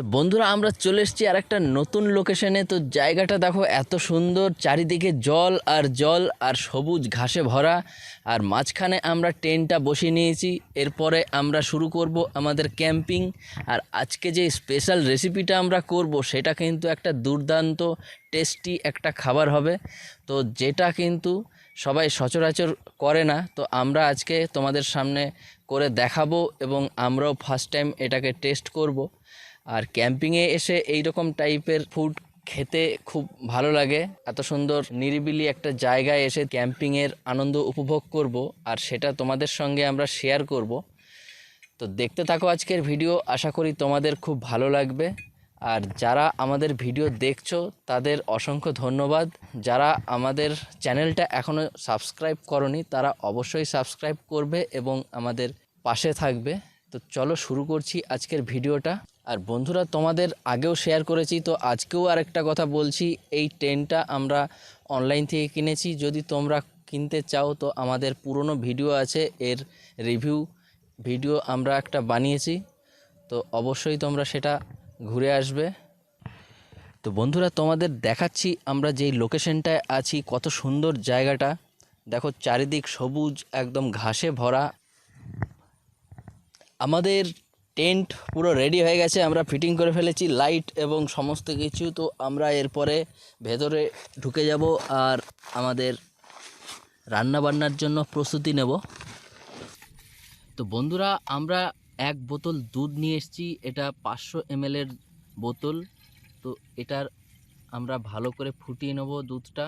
তো বন্ধুরা আমরা চলে এসেছি আর একটা নতুন লোকেশনে। তো জায়গাটা দেখো এত সুন্দর, চারিদিকে জল আর জল আর সবুজ ঘাসে ভরা, আর মাঝখানে আমরা টেন্টটা বসিয়ে নিয়েছি। এরপরে আমরা শুরু করব আমাদের ক্যাম্পিং। আর আজকে যে স্পেশাল রেসিপিটা আমরা করব সেটা কিন্তু একটা দুর্দান্ত টেস্টি একটা খাবার হবে, তো যেটা কিন্তু সবাই সচরাচর করে না। তো আমরা আজকে তোমাদের সামনে করে দেখাবো এবং আমরাও ফার্স্ট টাইম এটাকে টেস্ট করব। আর ক্যাম্পিংয়ে এসে এই রকম টাইপের ফুড খেতে খুব ভালো লাগে। এত সুন্দর নিরিবিলি একটা জায়গায় এসে ক্যাম্পিংয়ের আনন্দ উপভোগ করব, আর সেটা তোমাদের সঙ্গে আমরা শেয়ার করব। তো দেখতে থাকো আজকের ভিডিও, আশা করি তোমাদের খুব ভালো লাগবে। আর যারা আমাদের ভিডিও দেখছো তাদের অসংখ্য ধন্যবাদ। যারা আমাদের চ্যানেলটা এখনও সাবস্ক্রাইব করনি তারা অবশ্যই সাবস্ক্রাইব করবে এবং আমাদের পাশে থাকবে। তো চলো শুরু করছি আজকের ভিডিওটা। আর বন্ধুরা, তোমাদের আগেও শেয়ার করেছি, তো আজকেও আরেকটা কথা বলছি, এই টেন্টটা আমরা অনলাইন থেকে কিনেছি। যদি তোমরা কিনতে চাও তো আমাদের পুরনো ভিডিও আছে, এর রিভিউ ভিডিও আমরা একটা বানিয়েছি, তো অবশ্যই তোমরা সেটা ঘুরে আসবে। তো বন্ধুরা, তোমাদের দেখাচ্ছি আমরা যেই লোকেশনটায় আছি, কত সুন্দর জায়গাটা দেখো, চারিদিক সবুজ একদম ঘাসে ভরা। আমাদের টেন্ট পুরো রেডি হয়ে গেছে, আমরা ফিটিং করে ফেলেছি লাইট এবং সমস্ত কিছু। তো আমরা এরপরে ভেতরে ঢুকে যাব আর আমাদের রান্না বান্নার জন্য প্রস্তুতি নেব। তো বন্ধুরা, আমরা এক বোতল দুধ নিয়ে এসেছি, এটা 500 ml এর বোতল। তো এটার আমরা ভালো করে ফুটিয়ে নেব দুধটা।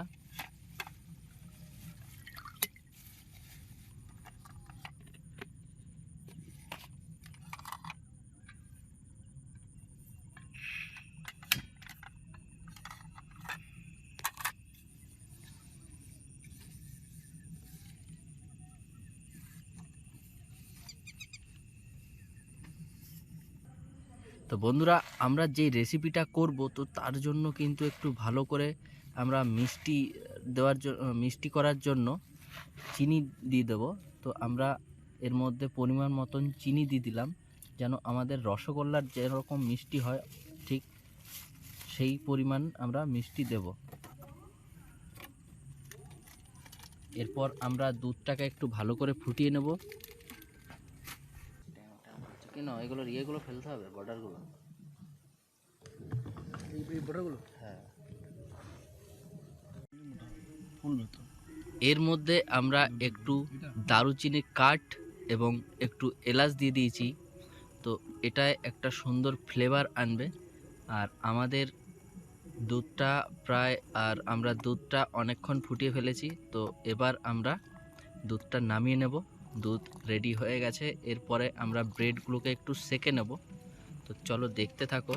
তো বন্ধুরা, আমরা যে রেসিপিটা করব তো তার জন্য কিন্তু একটু ভালো করে আমরা মিষ্টি করার জন্য চিনি দিয়ে দেবো। তো আমরা এর মধ্যে পরিমাণ মতন চিনি দিয়ে দিলাম, যেন আমাদের রসগোল্লার যেরকম মিষ্টি হয় ঠিক সেই পরিমাণ আমরা মিষ্টি দেব। এরপর আমরা দুধটাকে একটু ভালো করে ফুটিয়ে নেব। কেন এগুলো ফেলতে হবে, বর্ডারগুলো? হ্যাঁ। এর মধ্যে আমরা একটু দারুচিনি কাঠ এবং একটু এলাচ দিয়ে দিয়েছি, তো এটায় একটা সুন্দর ফ্লেভার আনবে। আর আমাদের দুধটা আমরা দুধটা অনেকক্ষণ ফুটিয়ে ফেলেছি, তো এবার আমরা দুধটা নামিয়ে নেব। দুধ রেডি হয়ে গেছে, এরপরে আমরা ব্রেডগুলোকে একটু সেকে নেব। তো চলো দেখতে থাকো।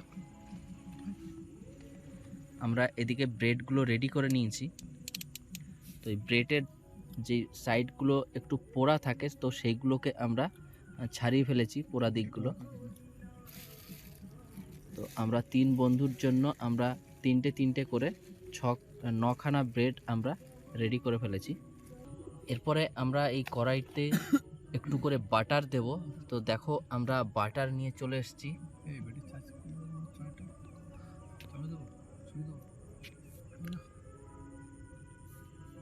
আমরা এদিকে ব্রেডগুলো রেডি করে নিয়েছি। তো এই ব্রেডের যে সাইডগুলো একটু পোড়া থাকে, তো সেইগুলোকে আমরা ছাড়িয়ে ফেলেছি, পোড়া দিকগুলো। তো আমরা 3 বন্ধুর জন্য আমরা তিনটে তিনটে করে 9খানা ব্রেড আমরা রেডি করে ফেলেছি। এরপরে আমরা এই কড়াইতে একটু করে বাটার দেব। তো দেখো আমরা বাটার নিয়ে চলে এসেছি।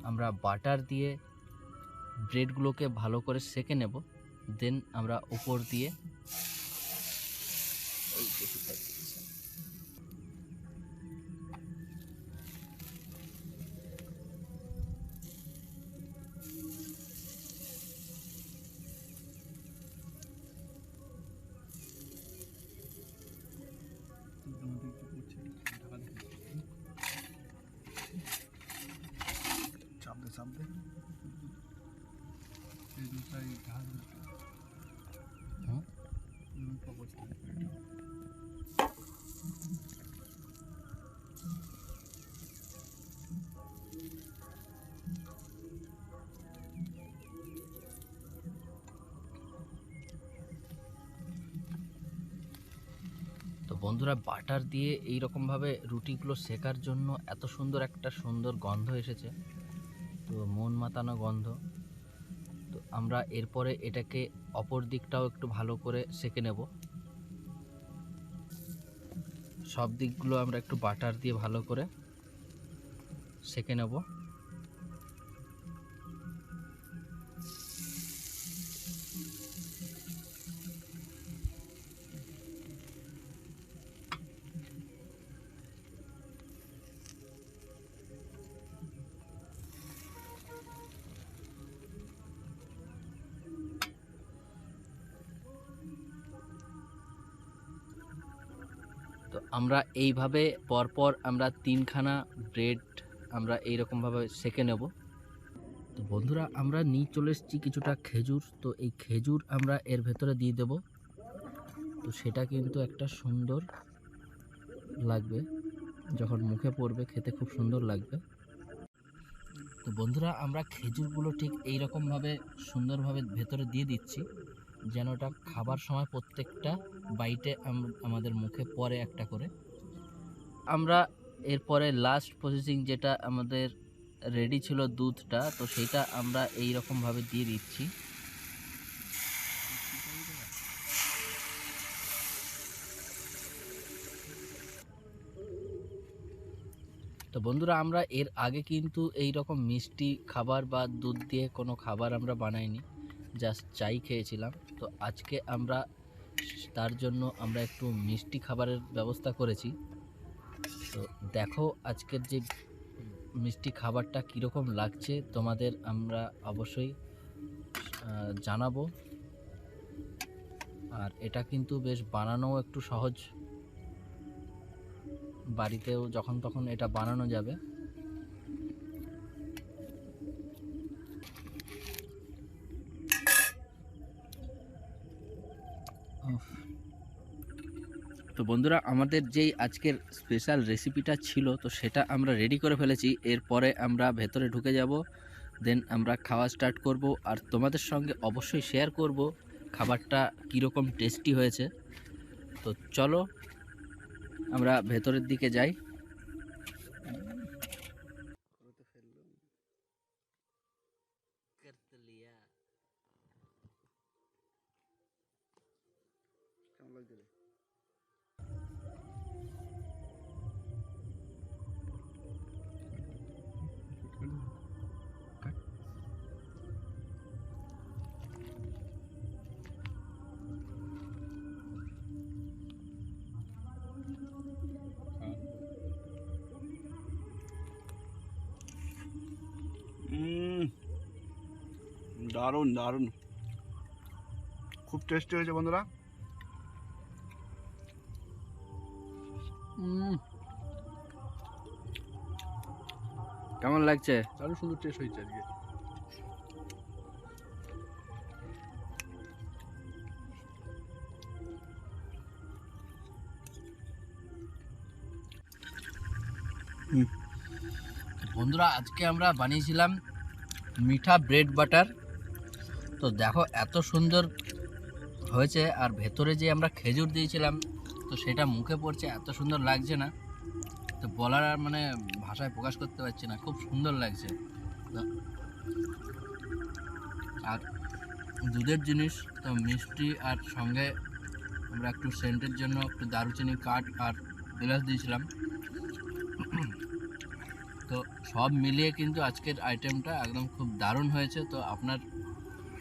আমরা বাটার দিয়ে ব্রেডগুলোকে ভালো করে সেকে নেব, দেন আমরা উপর দিয়ে এই কিছুটা দিয়েছি। তো বন্ধুরা, বাটার দিয়ে এই রকমভাবে রুটিগুলো সেকার জন্য এত সুন্দর একটা গন্ধ এসেছে, তো মন মাতানো গন্ধ। তো আমরা এরপরে এটাকে অপর দিকটাও একটু ভালো করে সেকে নেব। সব দিকগুলো আমরা একটু বাটার দিয়ে ভালো করে সেঁকে নেব। তো আমরা এইভাবে পরপর আমরা 3খানা ব্রেড আমরা এইরকমভাবে সেঁকে নেব। তো বন্ধুরা, আমরা নিয়ে চলে এসেছি কিছুটা খেজুর। তো এই খেজুর আমরা এর ভেতরে দিয়ে দেব। তো সেটা কিন্তু একটা সুন্দর লাগবে, যখন মুখে পড়বে খেতে খুব সুন্দর লাগবে। তো বন্ধুরা, আমরা খেজুরগুলো ঠিক এইরকমভাবে সুন্দরভাবে ভেতরে দিয়ে দিচ্ছি, যেন ওটা খাবার সময় প্রত্যেকটা বাইটে আমাদের মুখে পড়ে একটা করে। আমরা এরপরে লাস্ট প্রসেসিং যেটা আমাদের রেডি ছিল দুধটা, তো সেটা আমরা এই রকমভাবে দিয়ে দিচ্ছি। তো বন্ধুরা, আমরা এর আগে কিন্তু এই রকম মিষ্টি খাবার বা দুধ দিয়ে কোনো খাবার আমরা বানাইনি, জাস্ট চাই খেয়েছিলাম। তো আজকে আমরা তার জন্য আমরা একটু মিষ্টি খাবারের ব্যবস্থা করেছি। তো দেখো আজকের যে মিষ্টি খাবারটা কীরকম লাগছে তোমাদের আমরা অবশ্যই জানাবো। আর এটা কিন্তু বেশ বানানোও একটু সহজ, বাড়িতেও যখন তখন এটা বানানো যাবে। তো বন্ধুরা, আমাদের যেই আজকের স্পেশাল রেসিপিটা ছিল, তো সেটা আমরা রেডি করে ফেলেছি। এরপরে আমরা ভেতরে ঢুকে যাব, দেন আমরা খাওয়া স্টার্ট করব। আর তোমাদের সঙ্গে অবশ্যই শেয়ার করব খাবারটা কীরকম টেস্টি হয়েছে। তো চলো আমরা ভেতরের দিকে যাই। দারুণ দারুণ, খুব টেস্টি হয়েছে বন্ধুরা। কেমন লাগছে? দারুণ সুন্দর টেস্ট হয়েছে আজকে। বন্ধুরা, আজকে আমরা বানিয়েছিলাম মিঠা ব্রেড বাটার। তো দেখো এত সুন্দর হয়েছে, আর ভেতরে যে আমরা খেজুর দিয়েছিলাম, তো সেটা মুখে পড়ছে, এত সুন্দর লাগছে না, তো বলার আর মানে ভাষায় প্রকাশ করতে পারছি না, খুব সুন্দর লাগছে। তো আর দুধের জিনিস তো মিষ্টি, আর সঙ্গে আমরা একটু সেন্টের জন্য একটু দারুচিনি কাঠ আর এলাচ দিয়েছিলাম। তো সব মিলিয়ে কিন্তু আজকের আইটেমটা একদম খুব দারুণ হয়েছে। তো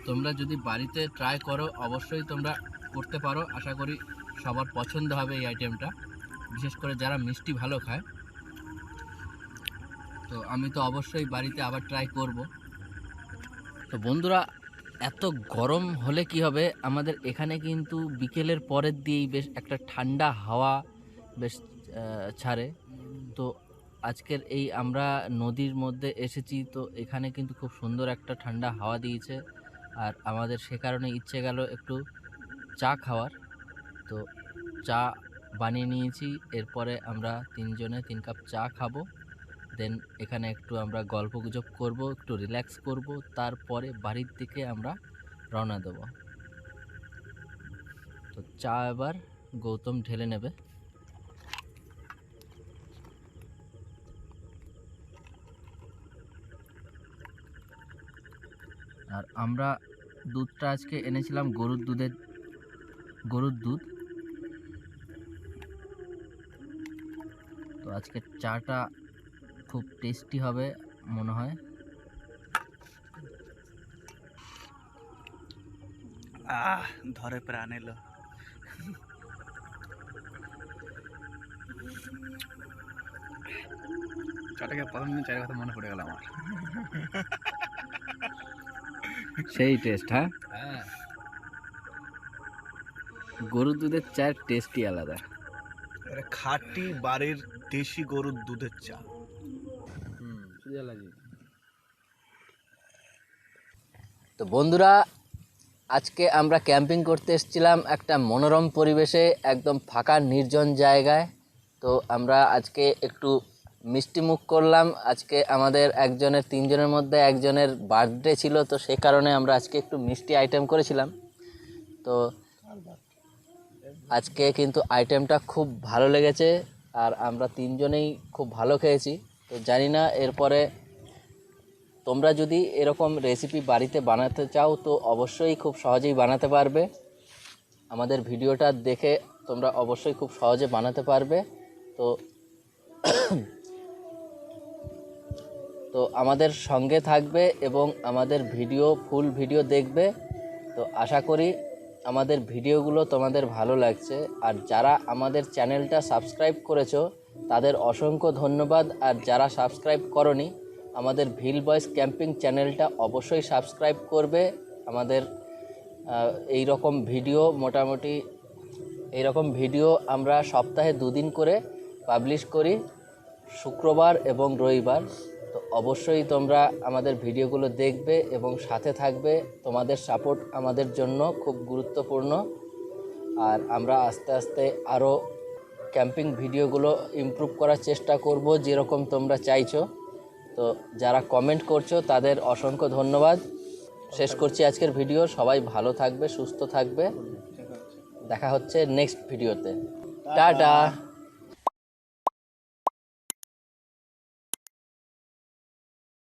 তোমরা যদি বাড়িতে ট্রাই করো, অবশ্যই তোমরা করতে পারো। আশা করি সবার পছন্দ হবে এই আইটেমটা, বিশেষ করে যারা মিষ্টি ভালো খায়। তো আমি তো অবশ্যই বাড়িতে আবার ট্রাই করব। তো বন্ধুরা, এত গরম হলে কি হবে, আমাদের এখানে কিন্তু বিকেলের পরের দিয়েই বেশ একটা ঠান্ডা হাওয়া বেশ ছাড়ে। তো আজকের এই আমরা নদীর মধ্যে এসেছি, তো এখানে কিন্তু খুব সুন্দর একটা ঠান্ডা হাওয়া দিয়েছে। আর আমাদের সে কারণে ইচ্ছে গেল একটু চা খাওয়ার। তো চা বানিয়ে নিয়েছি, এরপরে আমরা 3 কাপ চা খাবো। দেন এখানে একটু আমরা গল্পগুজব করব, একটু রিল্যাক্স করব, তারপরে বাড়ির দিকে আমরা রওনা দেব। তো চা এবার গৌতম ঢেলে নেবে। আর আমরা দুধটা আজকে এনেছিলাম গরুর দুধ। আজকের চাটা খুব টেস্টি হবে মনে হয়। ধরে প্রাণ এলো। চাটাকে প্রথম দিন চায়ের কথা মনে পড়ে গেল আমার। সেই টেস্ট, হ্যাঁ, হ্যাঁ, গরুর দুধের চায়ের টেস্টই আলাদা। খাঁটি বাড়ির দেশি গরুর দুধের চা। তো বন্ধুরা, আজকে আমরা ক্যাম্পিং করতে এসেছিলাম একটা মনোরম পরিবেশে, একদম ফাঁকা নির্জন জায়গায়। তো আমরা আজকে একটু মিষ্টি মুখ করলাম। আজকে আমাদের একজনের, তিনজনের মধ্যে একজনের বার্থডে ছিল, তো সে কারণে আমরা আজকে একটু মিষ্টি আইটেম করেছিলাম। তো আজকে কিন্তু আইটেমটা খুব ভালো লেগেছে, আর আমরা তিনজনেই খুব ভালো খেয়েছি। তো জানি না এরপরে তোমরা যদি এরকম রেসিপি বাড়িতে বানাতে চাও তো অবশ্যই খুব সহজেই বানাতে পারবে। আমাদের ভিডিওটা দেখে তোমরা অবশ্যই খুব সহজে বানাতে পারবে। তো তো আমাদের সঙ্গে থাকবে এবং আমাদের ফুল ভিডিও দেখবে। তো আশা করি আমাদের ভিডিওগুলো তোমাদের ভালো লাগছে। আর যারা আমাদের চ্যানেলটা সাবস্ক্রাইব করেছো তাদের অসংখ্য ধন্যবাদ। আর যারা সাবস্ক্রাইব করনি, আমাদের ভিল বয়েস ক্যাম্পিং চ্যানেলটা অবশ্যই সাবস্ক্রাইব করবে। আমাদের এই রকম ভিডিও আমরা সপ্তাহে 2 দিন করে পাবলিশ করি, শুক্রবার এবং রবিবার। তো অবশ্যই তোমরা আমাদের ভিডিওগুলো দেখবে এবং সাথে থাকবে। তোমাদের সাপোর্ট আমাদের জন্য খুব গুরুত্বপূর্ণ। আর আমরা আস্তে আস্তে আরও ক্যাম্পিং ভিডিওগুলো ইমপ্রুভ করার চেষ্টা করব যেরকম তোমরা চাইছো। তো যারা কমেন্ট করছো তাদের অসংখ্য ধন্যবাদ। শেষ করছি আজকের ভিডিও। সবাই ভালো থাকবে, সুস্থ থাকবে। দেখা হচ্ছে নেক্সট ভিডিওতে। টাটা।